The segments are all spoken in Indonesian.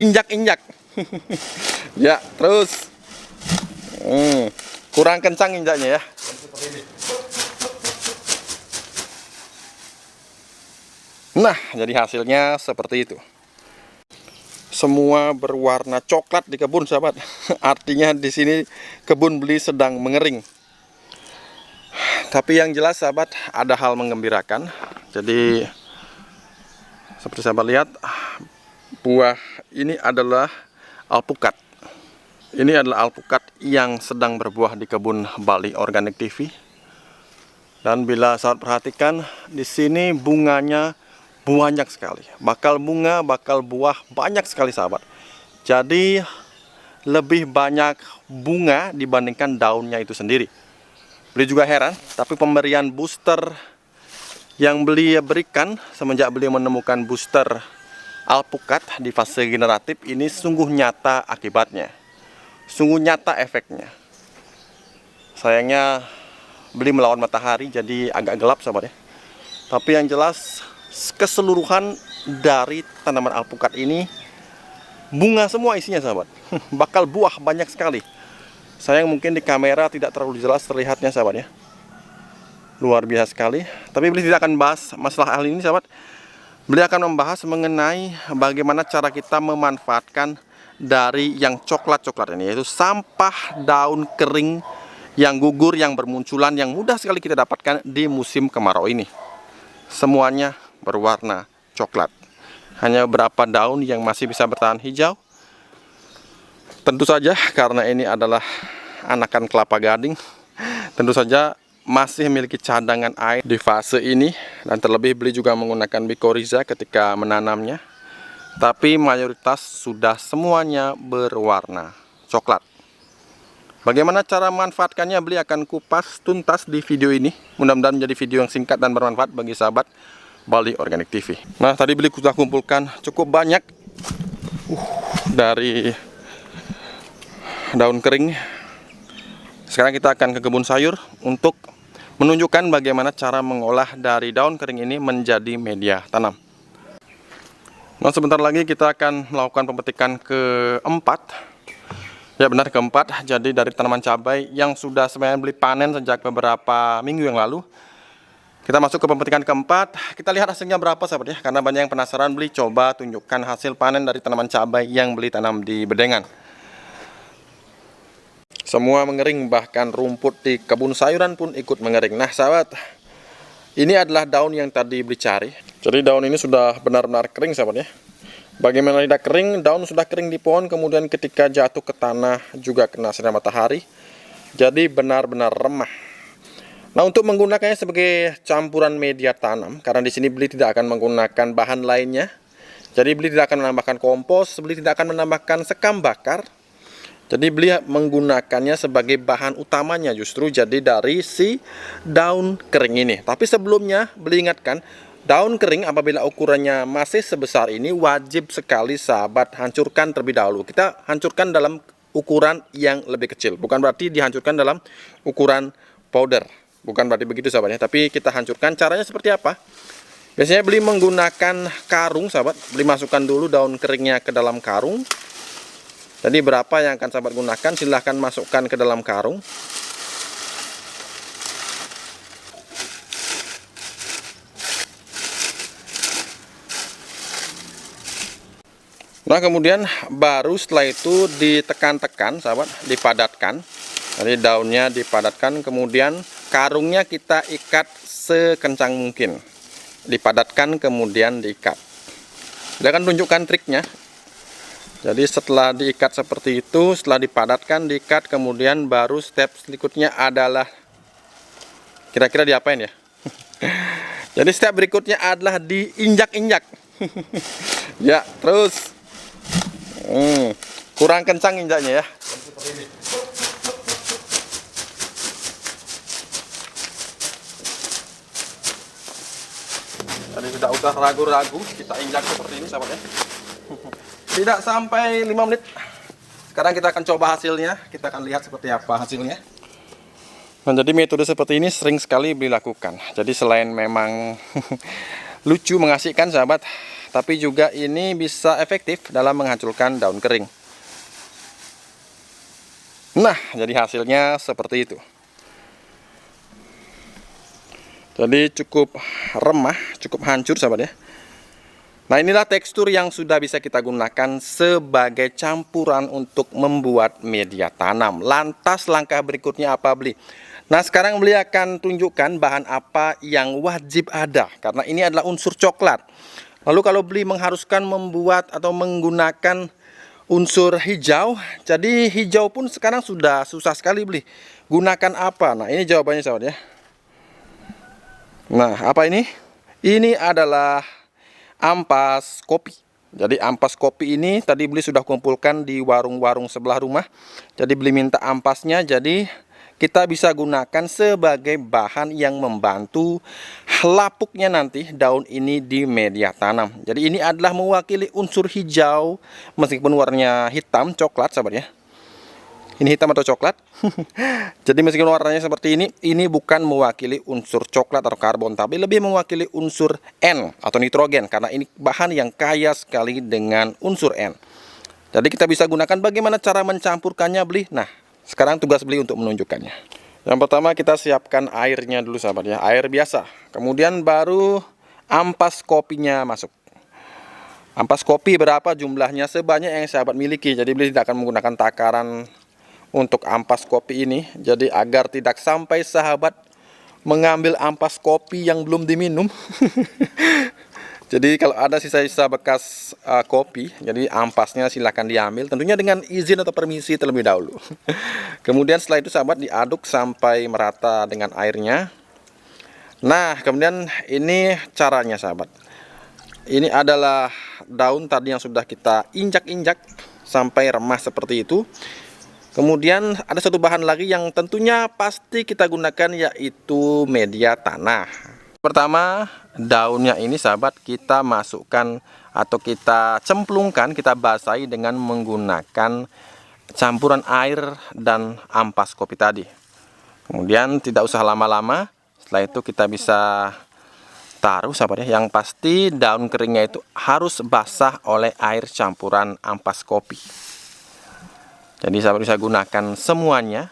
diinjak-injak. Ya, terus kurang kencang injaknya ya. Nah, jadi hasilnya seperti itu. Semua berwarna coklat di kebun, sahabat. Artinya di sini kebun beli sedang mengering. Tapi yang jelas, sahabat, ada hal menggembirakan. Jadi seperti sahabat lihat, buah ini adalah alpukat. Ini adalah alpukat yang sedang berbuah di kebun Bali Organic TV. Dan bila sahabat perhatikan, di sini bunganya banyak sekali. Bakal bunga, bakal buah banyak sekali, sahabat. Jadi lebih banyak bunga dibandingkan daunnya itu sendiri. Beli juga heran, tapi pemberian booster yang beliau berikan semenjak beliau menemukan booster alpukat di fase generatif ini sungguh nyata akibatnya. Sungguh nyata efeknya. Sayangnya beli melawan matahari jadi agak gelap, sahabat ya. Tapi yang jelas keseluruhan dari tanaman alpukat ini bunga semua isinya, sahabat. Bakal buah banyak sekali. Sayang mungkin di kamera tidak terlalu jelas terlihatnya, sahabat ya. Luar biasa sekali. Tapi beliau tidak akan bahas masalah hal ini, sahabat. Beliau akan membahas mengenai bagaimana cara kita memanfaatkan dari yang coklat-coklat ini, yaitu sampah daun kering yang gugur, yang bermunculan, yang mudah sekali kita dapatkan di musim kemarau ini. Semuanya berwarna coklat. Hanya beberapa daun yang masih bisa bertahan hijau. Tentu saja karena ini adalah anakan kelapa gading, tentu saja masih memiliki cadangan air di fase ini. Dan terlebih beli juga menggunakan mycorrhiza ketika menanamnya. Tapi mayoritas sudah semuanya berwarna coklat. Bagaimana cara memanfaatkannya, beli akan kupas tuntas di video ini. Mudah-mudahan menjadi video yang singkat dan bermanfaat bagi sahabat Bali Organic TV. Nah, tadi beli sudah kumpulkan cukup banyak dari daun kering. Sekarang kita akan ke kebun sayur untuk menunjukkan bagaimana cara mengolah dari daun kering ini menjadi media tanam. Nah, sebentar lagi kita akan melakukan pemetikan keempat. Ya benar, keempat. Jadi dari tanaman cabai yang sudah sebenarnya beli panen sejak beberapa minggu yang lalu, kita masuk ke pemetikan keempat. Kita lihat hasilnya berapa, sahabat ya. Karena banyak yang penasaran, beli coba tunjukkan hasil panen dari tanaman cabai yang beli tanam di bedengan. Semua mengering, bahkan rumput di kebun sayuran pun ikut mengering. Nah, sahabat, ini adalah daun yang tadi beli cari. Jadi daun ini sudah benar-benar kering, sahabat ya. Bagaimana tidak kering? Daun sudah kering di pohon, kemudian ketika jatuh ke tanah juga kena sinar matahari. Jadi benar-benar remah. Nah, untuk menggunakannya sebagai campuran media tanam, karena di sini beli tidak akan menggunakan bahan lainnya. Jadi beli tidak akan menambahkan kompos, beli tidak akan menambahkan sekam bakar. Jadi beli menggunakannya sebagai bahan utamanya justru jadi dari si daun kering ini. Tapi sebelumnya beli ingatkan, daun kering apabila ukurannya masih sebesar ini wajib sekali sahabat hancurkan terlebih dahulu. Kita hancurkan dalam ukuran yang lebih kecil, bukan berarti dihancurkan dalam ukuran powder. Bukan berarti begitu, sahabatnya, tapi kita hancurkan. Caranya seperti apa? Biasanya beli menggunakan karung, sahabat. Beli masukkan dulu daun keringnya ke dalam karung. Jadi berapa yang akan sahabat gunakan, silahkan masukkan ke dalam karung. Nah, kemudian baru setelah itu ditekan-tekan, sahabat, dipadatkan. Jadi daunnya dipadatkan, kemudian karungnya kita ikat sekencang mungkin. Dipadatkan, kemudian diikat. Saya akan tunjukkan triknya. Jadi setelah diikat seperti itu, setelah dipadatkan, diikat, kemudian baru step berikutnya adalah kira-kira diapain ya? Jadi step berikutnya adalah diinjak-injak. Ya, terus kurang kencang injaknya ya. Jadi tidak usah ragu-ragu, kita injak seperti ini, sahabat ya. Tidak sampai 5 menit. Sekarang kita akan coba hasilnya. Kita akan lihat seperti apa hasilnya. Nah, jadi metode seperti ini sering sekali dilakukan. Jadi selain memang lucu, mengasihkan, sahabat, tapi juga ini bisa efektif dalam menghancurkan daun kering. Nah, jadi hasilnya seperti itu. Jadi cukup remah, cukup hancur sahabat ya. Nah, inilah tekstur yang sudah bisa kita gunakan sebagai campuran untuk membuat media tanam. Lantas langkah berikutnya apa, Beli? Nah, sekarang Beli akan tunjukkan bahan apa yang wajib ada, karena ini adalah unsur coklat. Lalu kalau Beli mengharuskan membuat atau menggunakan unsur hijau, jadi hijau pun sekarang sudah susah sekali, Beli. Gunakan apa? Nah, ini jawabannya sahabat ya. Nah, apa ini? Ini adalah ampas kopi. Jadi ampas kopi ini tadi Beli sudah kumpulkan di warung-warung sebelah rumah. Jadi Beli minta ampasnya, jadi kita bisa gunakan sebagai bahan yang membantu lapuknya nanti daun ini di media tanam. Jadi ini adalah mewakili unsur hijau meskipun warnanya hitam coklat sahabat ya. Ini hitam atau coklat. Jadi meskipun warnanya seperti ini bukan mewakili unsur coklat atau karbon, tapi lebih mewakili unsur N atau nitrogen, karena ini bahan yang kaya sekali dengan unsur N. Jadi kita bisa gunakan bagaimana cara mencampurkannya, Beli. Nah, sekarang tugas Beli untuk menunjukkannya. Yang pertama kita siapkan airnya dulu sahabat ya, air biasa. Kemudian baru ampas kopinya masuk. Ampas kopi berapa jumlahnya, sebanyak yang sahabat miliki. Jadi Beli tidak akan menggunakan takaran untuk ampas kopi ini, jadi agar tidak sampai sahabat mengambil ampas kopi yang belum diminum. Jadi kalau ada sisa-sisa bekas kopi, jadi ampasnya silahkan diambil, tentunya dengan izin atau permisi terlebih dahulu. Kemudian setelah itu sahabat diaduk sampai merata dengan airnya. Nah, kemudian ini caranya sahabat. Ini adalah daun tadi yang sudah kita injak-injak sampai remah seperti itu. Kemudian ada satu bahan lagi yang tentunya pasti kita gunakan, yaitu media tanah. Pertama, daunnya ini sahabat kita masukkan atau kita cemplungkan, kita basahi dengan menggunakan campuran air dan ampas kopi tadi. Kemudian tidak usah lama-lama, setelah itu kita bisa taruh sahabat ya. Yang pasti daun keringnya itu harus basah oleh air campuran ampas kopi. Jadi sahabat bisa gunakan semuanya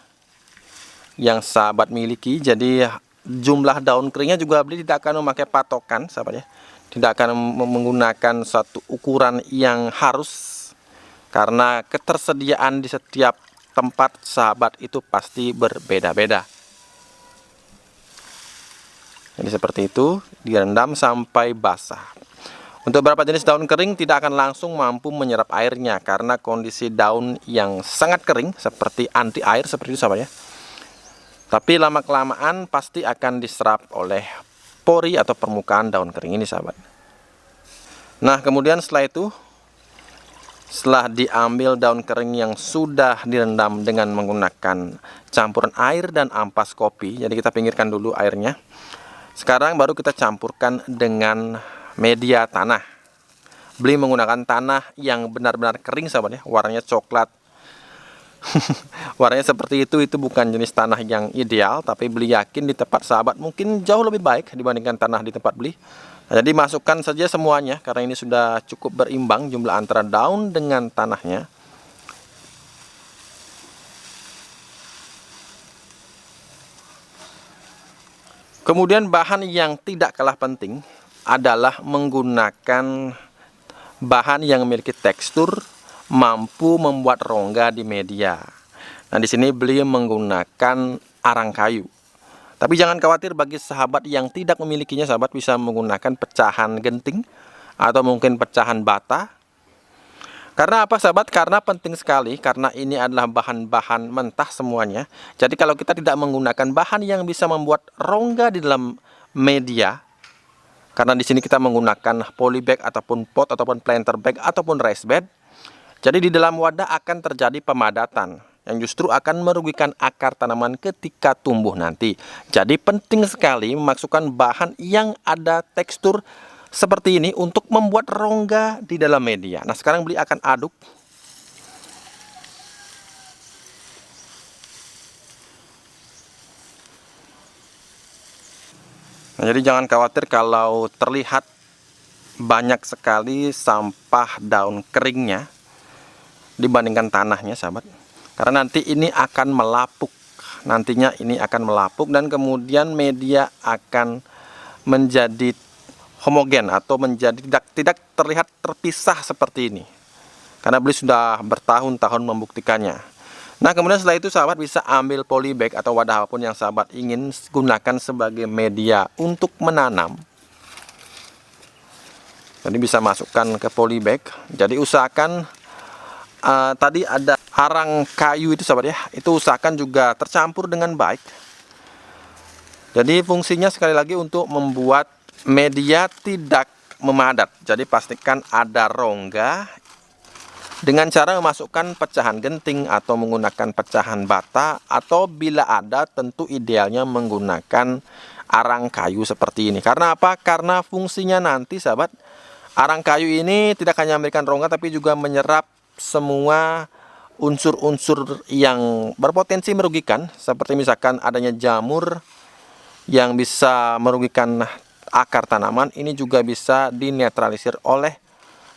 yang sahabat miliki. Jadi jumlah daun keringnya juga Beli tidak akan memakai patokan sahabat ya. Tidak akan menggunakan satu ukuran yang harus, karena ketersediaan di setiap tempat sahabat itu pasti berbeda-beda. Jadi seperti itu, direndam sampai basah. Untuk beberapa jenis daun kering tidak akan langsung mampu menyerap airnya, karena kondisi daun yang sangat kering seperti anti air seperti itu sahabat ya. Tapi lama-kelamaan pasti akan diserap oleh pori atau permukaan daun kering ini sahabat. Nah, kemudian setelah itu, setelah diambil daun kering yang sudah direndam dengan menggunakan campuran air dan ampas kopi, jadi kita pinggirkan dulu airnya. Sekarang baru kita campurkan dengan media tanah. Beli menggunakan tanah yang benar-benar kering sahabat ya, warnanya coklat. Warnanya seperti itu bukan jenis tanah yang ideal, tapi Beli yakin di tempat sahabat mungkin jauh lebih baik dibandingkan tanah di tempat Beli. Nah, jadi masukkan saja semuanya, karena ini sudah cukup berimbang jumlah antara daun dengan tanahnya. Kemudian bahan yang tidak kalah penting adalah menggunakan bahan yang memiliki tekstur mampu membuat rongga di media. Nah, di sini Beli menggunakan arang kayu. Tapi jangan khawatir, bagi sahabat yang tidak memilikinya, sahabat bisa menggunakan pecahan genting atau mungkin pecahan bata. Karena apa sahabat? Karena penting sekali, karena ini adalah bahan-bahan mentah semuanya. Jadi kalau kita tidak menggunakan bahan yang bisa membuat rongga di dalam media, karena di sini kita menggunakan polybag ataupun pot ataupun planter bag ataupun raised bed, jadi di dalam wadah akan terjadi pemadatan yang justru akan merugikan akar tanaman ketika tumbuh nanti. Jadi penting sekali memasukkan bahan yang ada tekstur seperti ini untuk membuat rongga di dalam media. Nah, sekarang Beli akan aduk. Nah, jadi jangan khawatir kalau terlihat banyak sekali sampah daun keringnya dibandingkan tanahnya, sahabat. Karena nanti ini akan melapuk. Nantinya ini akan melapuk dan kemudian media akan menjadi homogen atau menjadi tidak terlihat terpisah seperti ini. Karena beliau sudah bertahun-tahun membuktikannya. Nah, kemudian setelah itu sahabat bisa ambil polybag atau wadah apapun yang sahabat ingin gunakan sebagai media untuk menanam. Jadi bisa masukkan ke polybag. Jadi usahakan tadi ada arang kayu itu sahabat ya, itu usahakan juga tercampur dengan baik. Jadi fungsinya sekali lagi untuk membuat media tidak memadat. Jadi pastikan ada rongga dengan cara memasukkan pecahan genting atau menggunakan pecahan bata, atau bila ada tentu idealnya menggunakan arang kayu seperti ini. Karena apa? Karena fungsinya nanti sahabat, arang kayu ini tidak hanya memberikan rongga tapi juga menyerap semua unsur-unsur yang berpotensi merugikan, seperti misalkan adanya jamur yang bisa merugikan akar tanaman. Ini juga bisa dinetralisir oleh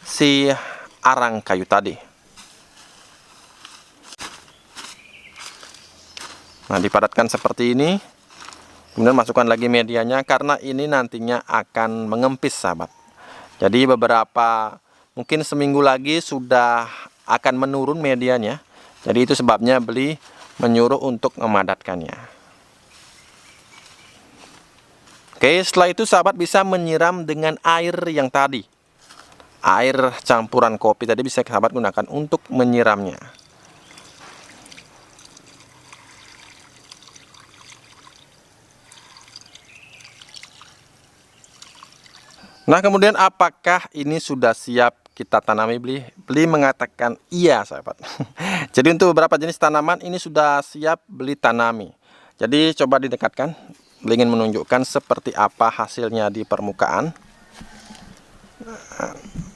si arang kayu tadi. Nah, dipadatkan seperti ini. Kemudian masukkan lagi medianya karena ini nantinya akan mengempis sahabat. Jadi beberapa, mungkin seminggu lagi sudah akan menurun medianya. Jadi itu sebabnya beli menyuruh untuk memadatkannya. Oke, setelah itu sahabat bisa menyiram dengan air yang tadi. Air campuran kopi tadi bisa sahabat gunakan untuk menyiramnya. Nah, kemudian apakah ini sudah siap kita tanami? Beli mengatakan iya sahabat. Jadi untuk beberapa jenis tanaman ini sudah siap beli tanami. Jadi coba didekatkan. Beli ingin menunjukkan seperti apa hasilnya di permukaan.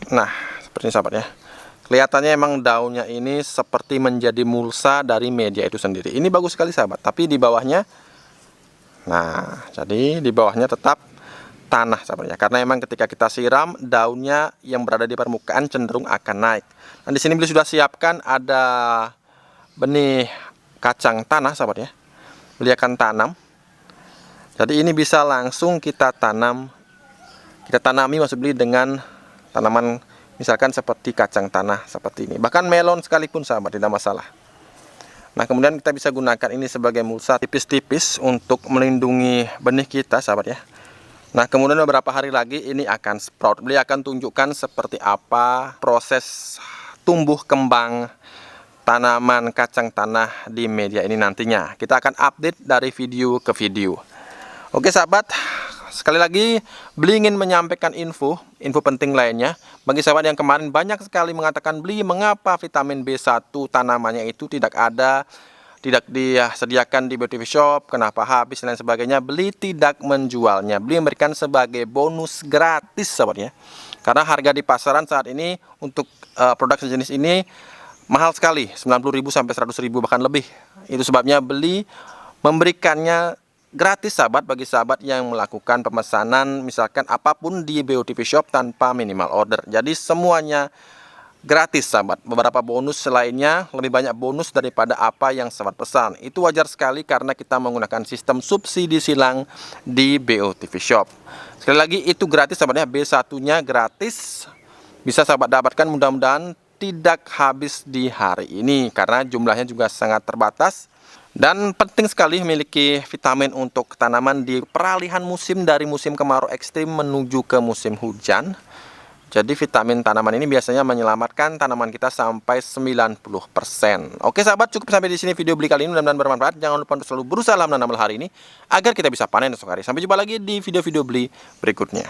Nah, seperti ini sahabat ya. Kelihatannya emang daunnya ini seperti menjadi mulsa dari media itu sendiri. Ini bagus sekali sahabat. Tapi di bawahnya, nah, jadi di bawahnya tetap tanah sahabat ya. Karena emang ketika kita siram, daunnya yang berada di permukaan cenderung akan naik. Nah, di sini beliau sudah siapkan ada benih kacang tanah sahabat ya. Beliau akan tanam. Jadi ini bisa langsung kita tanam. Kita tanami maksud beli dengan tanaman misalkan seperti kacang tanah seperti ini. Bahkan melon sekalipun sahabat tidak masalah. Nah, kemudian kita bisa gunakan ini sebagai mulsa tipis-tipis untuk melindungi benih kita sahabat ya. Nah, kemudian beberapa hari lagi ini akan sprout. Beliau akan tunjukkan seperti apa proses tumbuh kembang tanaman kacang tanah di media ini nantinya. Kita akan update dari video ke video. Oke sahabat, sekali lagi beli ingin menyampaikan info penting lainnya. Bagi sahabat yang kemarin banyak sekali mengatakan beli mengapa vitamin B1 tanamannya itu tidak ada, tidak disediakan di BOTV Shop, kenapa habis dan lain sebagainya. Beli tidak menjualnya, beli memberikan sebagai bonus gratis sahabat ya. Karena harga di pasaran saat ini untuk produk sejenis ini mahal sekali, 90.000 sampai 100.000 bahkan lebih. Itu sebabnya beli memberikannya gratis sahabat bagi sahabat yang melakukan pemesanan misalkan apapun di BOTV Shop tanpa minimal order. Jadi semuanya gratis sahabat. Beberapa bonus lainnya lebih banyak bonus daripada apa yang sahabat pesan. Itu wajar sekali karena kita menggunakan sistem subsidi silang di BOTV Shop. Sekali lagi itu gratis sahabatnya, B1-nya gratis. Bisa sahabat dapatkan, mudah-mudahan tidak habis di hari ini karena jumlahnya juga sangat terbatas. Dan penting sekali memiliki vitamin untuk tanaman di peralihan musim dari musim kemarau ekstrim menuju ke musim hujan. Jadi vitamin tanaman ini biasanya menyelamatkan tanaman kita sampai 90%. Oke sahabat, cukup sampai di sini video beli kali ini, mudah-mudahan bermanfaat. Jangan lupa untuk selalu berusaha menanam hari ini agar kita bisa panen esok hari. Sampai jumpa lagi di video-video beli berikutnya.